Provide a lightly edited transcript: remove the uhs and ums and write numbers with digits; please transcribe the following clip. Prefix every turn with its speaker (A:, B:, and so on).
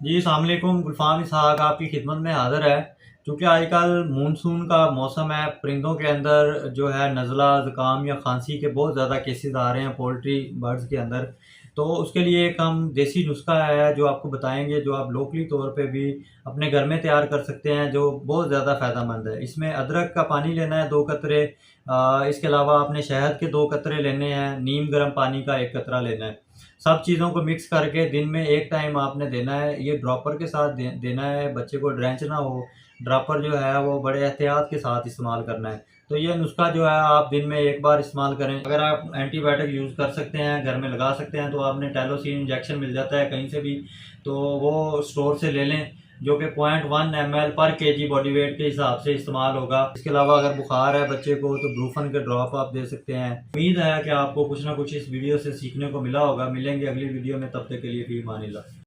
A: जी, अस्सलाम वालेकुम। गुलफ़ाम इसहाक़ आपकी खिदमत में हाज़िर है। चूँकि आजकल मानसून का मौसम है, परिंदों के अंदर जो है नज़ला, ज़ुकाम या खांसी के बहुत ज़्यादा केसेज़ आ रहे हैं पोल्ट्री बर्ड्स के अंदर। तो उसके लिए एक हम देसी नुस्ख़ा है जो आपको बताएँगे, जो आप लोकली तौर पे भी अपने घर में तैयार कर सकते हैं, जो बहुत ज़्यादा फ़ायदेमंद है। इसमें अदरक का पानी लेना है 2 कतरे, इसके अलावा आपने शहद के 2 कतरे लेने हैं, नीम गर्म पानी का 1 कतरा लेना है। सब चीज़ों को मिक्स करके दिन में 1 टाइम आपने देना है। ये ड्रॉपर के साथ देना है, बच्चे को ड्रेंच ना हो। ड्रॉपर जो है वो बड़े एहतियात के साथ इस्तेमाल करना है। तो ये नुस्ख़ा जो है आप दिन में 1 बार इस्तेमाल करें। अगर आप एंटीबायोटिक यूज़ कर सकते हैं, घर में लगा सकते हैं, तो आपने टैलोसिन इंजेक्शन मिल जाता है कहीं से भी, तो वो स्टोर से ले लें, जो कि 0.1 ml पर केजी बॉडी वेट के हिसाब से इस्तेमाल होगा। इसके अलावा अगर बुखार है बच्चे को तो ब्रूफन के ड्रॉप आप दे सकते हैं। उम्मीद है कि आपको कुछ ना कुछ इस वीडियो से सीखने को मिला होगा। मिलेंगे अगली वीडियो में, तब तक के लिए फ़ी अमानिल्लाह।